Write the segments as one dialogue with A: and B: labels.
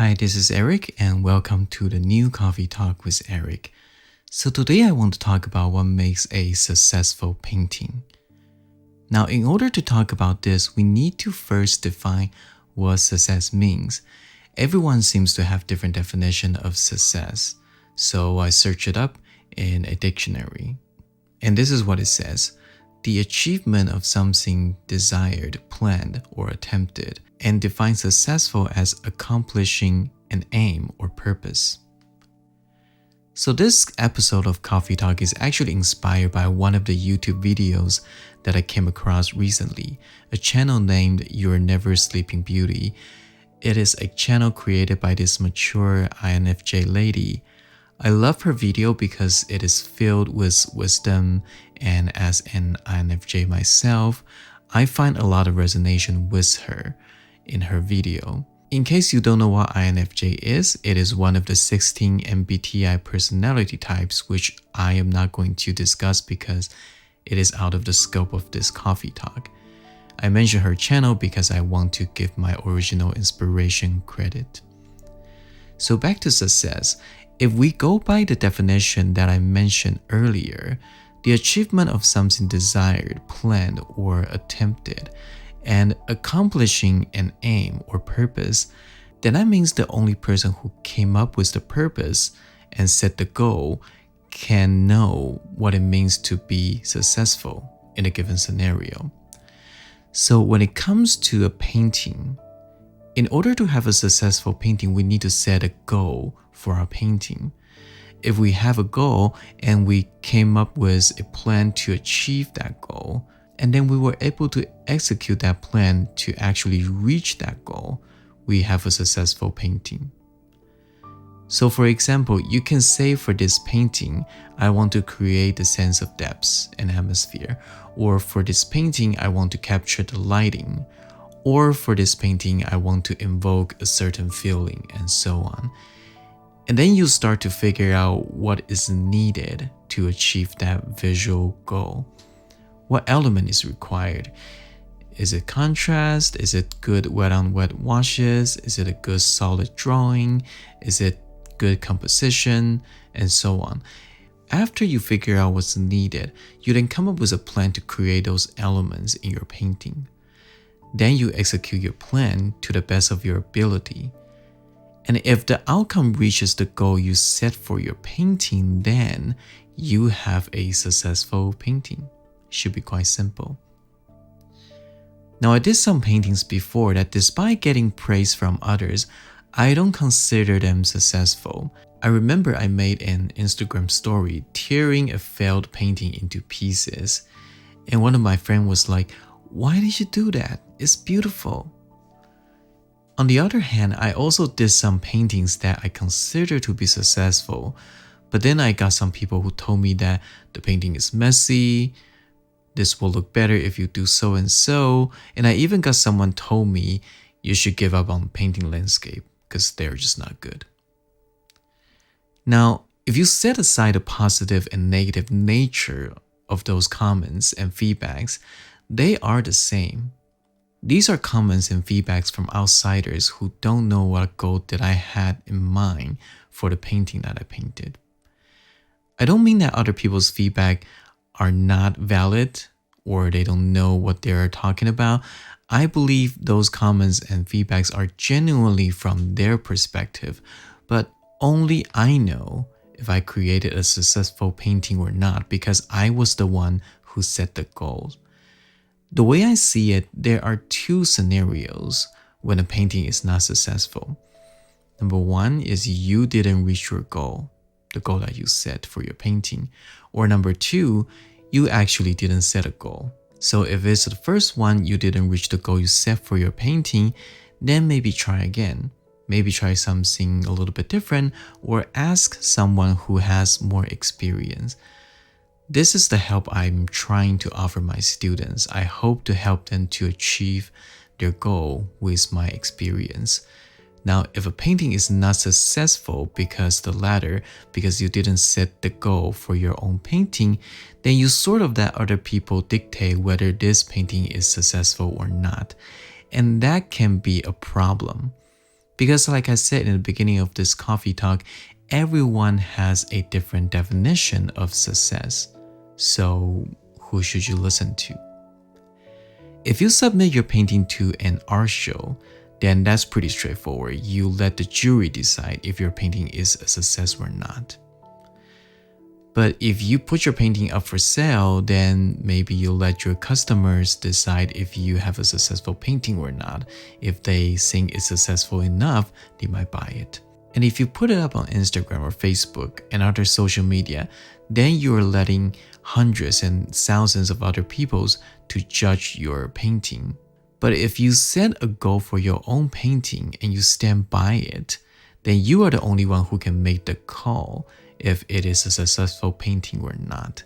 A: Hi, this is Eric and welcome to the new Coffee Talk with Eric. So today I want to talk about what makes a successful painting. Now, in order to talk about this, we need to first define what success means. Everyone seems to have different definition of success. So I searched it up in a dictionary. And this is what it says. The achievement of something desired, planned, or attempted, and defined successful as accomplishing an aim or purpose. So this episode of Coffee Talk is actually inspired by one of the YouTube videos that I came across recently, a channel named You're Never Sleeping Beauty. It is a channel created by this mature INFJ lady. I love her video because it is filled with wisdom, and as an INFJ myself, I find a lot of resonation with her in her video. In case you don't know what INFJ is, it is one of the 16 MBTI personality types, which I am not going to discuss because it is out of the scope of this coffee talk. I mention her channel because I want to give my original inspiration credit. So back to success. If we go by the definition that I mentioned earlier, the achievement of something desired, planned, or attempted, and accomplishing an aim or purpose, then that means the only person who came up with the purpose and set the goal can know what it means to be successful in a given scenario. So when it comes to a painting, in order to have a successful painting, we need to set a goal for our painting. If we have a goal and we came up with a plan to achieve that goal, and then we were able to execute that plan to actually reach that goal, we have a successful painting. So for example, you can say for this painting, I want to create a sense of depth and atmosphere, or for this painting, I want to capture the lighting, or for this painting, I want to invoke a certain feeling, and so on. And then you start to figure out what is needed to achieve that visual goal. What element is required? Is it contrast? Is it good wet on wet washes? Is it a good solid drawing? Is it good composition? And so on. After you figure out what's needed, you then come up with a plan to create those elements in your painting. Then you execute your plan to the best of your ability. And if the outcome reaches the goal you set for your painting, then you have a successful painting. Should be quite simple. Now, I did some paintings before that despite getting praise from others, I don't consider them successful. I remember I made an Instagram story tearing a failed painting into pieces. And one of my friends was like, "Why did you do that? It's beautiful." On the other hand, I also did some paintings that I consider to be successful, but then I got some people who told me that the painting is messy, this will look better if you do so and so, and I even got someone told me you should give up on painting landscape because they're just not good. Now, if you set aside the positive and negative nature of those comments and feedbacks, they are the same. These are comments and feedbacks from outsiders who don't know what goal that I had in mind for the painting that I painted. I don't mean that other people's feedback are not valid or they don't know what they're talking about. I believe those comments and feedbacks are genuinely from their perspective, but only I know if I created a successful painting or not because I was the one who set the goals. The way I see it, there are two scenarios when a painting is not successful. Number one is you didn't reach your goal, the goal that you set for your painting. Or number two, you actually didn't set a goal. So if it's the first one, you didn't reach the goal you set for your painting, then maybe try again. Maybe try something a little bit different or ask someone who has more experience. This is the help I'm trying to offer my students. I hope to help them to achieve their goal with my experience. Now, if a painting is not successful because you didn't set the goal for your own painting, then you sort of let other people dictate whether this painting is successful or not. And that can be a problem. Because like I said in the beginning of this coffee talk, everyone has a different definition of success. So who should you listen to? If you submit your painting to an art show, then that's pretty straightforward. You let the jury decide if your painting is a success or not. But if you put your painting up for sale, then maybe you let your customers decide if you have a successful painting or not. If they think it's successful enough, they might buy it. And if you put it up on Instagram or Facebook and other social media, then you're letting hundreds and thousands of other people to judge your painting. But if you set a goal for your own painting and you stand by it, then you are the only one who can make the call if it is a successful painting or not.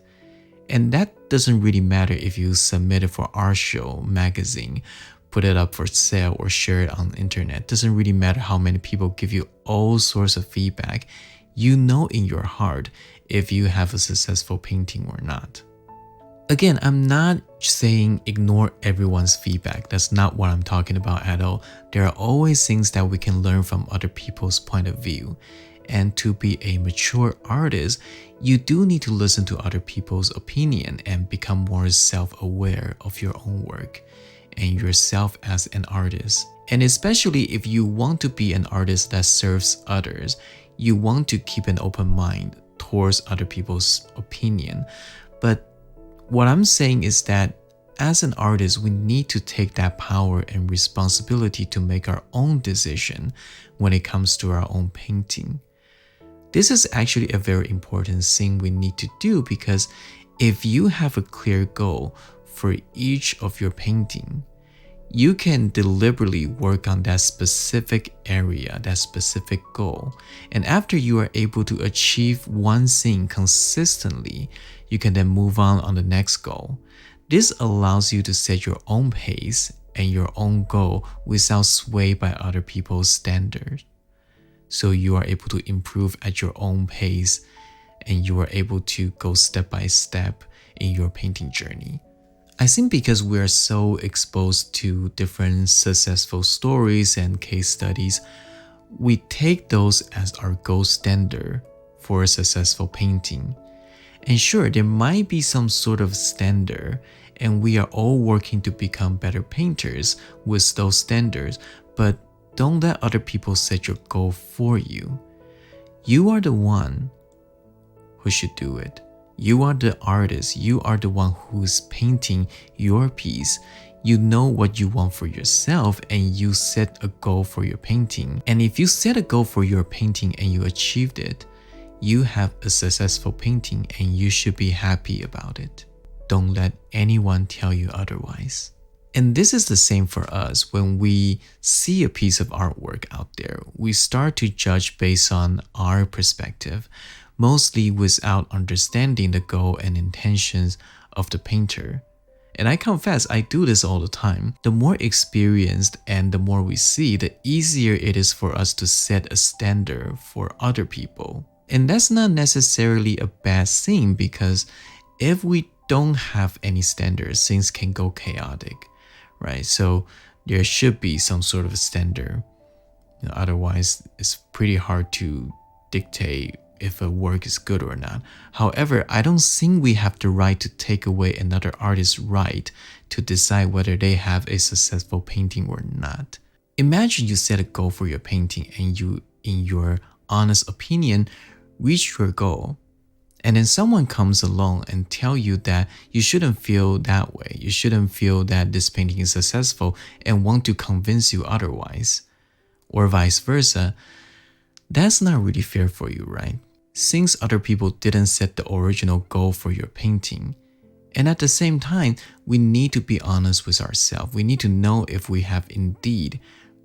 A: And that doesn't really matter if you submit it for art show, magazine, put it up for sale, or share it on the internet. It doesn't really matter how many people give you all sorts of feedback. You know in your heart if you have a successful painting or not. Again, I'm not saying ignore everyone's feedback. That's not what I'm talking about at all. There are always things that we can learn from other people's point of view. And to be a mature artist, you do need to listen to other people's opinion and become more self-aware of your own work and yourself as an artist. And especially if you want to be an artist that serves others, you want to keep an open mind towards other people's opinion. But what I'm saying is that as an artist, we need to take that power and responsibility to make our own decision when it comes to our own painting. This is actually a very important thing we need to do, because if you have a clear goal for each of your painting, you can deliberately work on that specific area, that specific goal. And after you are able to achieve one thing consistently, you can then move on the next goal. This allows you to set your own pace and your own goal without swayed by other people's standards. So you are able to improve at your own pace and you are able to go step by step in your painting journey. I think because we are so exposed to different successful stories and case studies, we take those as our gold standard for a successful painting. And sure, there might be some sort of standard, and we are all working to become better painters with those standards, but don't let other people set your goal for you. You are the one who should do it. You are the artist. You are the one who's painting your piece. You know what you want for yourself and you set a goal for your painting. And if you set a goal for your painting and you achieved it, you have a successful painting and you should be happy about it. Don't let anyone tell you otherwise. And this is the same for us. When we see a piece of artwork out there, we start to judge based on our perspective, mostly without understanding the goal and intentions of the painter. And I confess, I do this all the time. The more experienced and the more we see, the easier it is for us to set a standard for other people. And that's not necessarily a bad thing, because if we don't have any standards, things can go chaotic, right? So there should be some sort of a standard. Otherwise, it's pretty hard to dictate if a work is good or not. However, I don't think we have the right to take away another artist's right to decide whether they have a successful painting or not. Imagine you set a goal for your painting and you, in your honest opinion, reach your goal. And then someone comes along and tell you that you shouldn't feel that way. You shouldn't feel that this painting is successful and want to convince you otherwise. Or vice versa. That's not really fair for you, right? Since other people didn't set the original goal for your painting. And at the same time, we need to be honest with ourselves. We need to know if we have indeed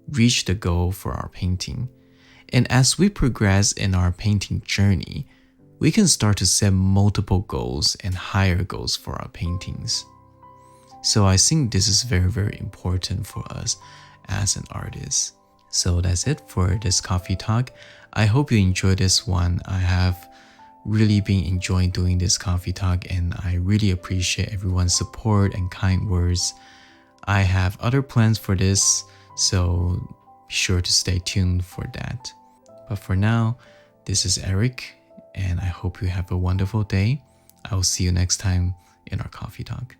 A: reached the goal for our painting. And as we progress in our painting journey, we can start to set multiple goals and higher goals for our paintings. So I think this is very, very important for us as an artist. So that's it for this coffee talk. I hope you enjoyed this one. I have really been enjoying doing this coffee talk, and I really appreciate everyone's support and kind words. I have other plans for this, so be sure to stay tuned for that. But for now, this is Eric, and I hope you have a wonderful day. I will see you next time in our coffee talk.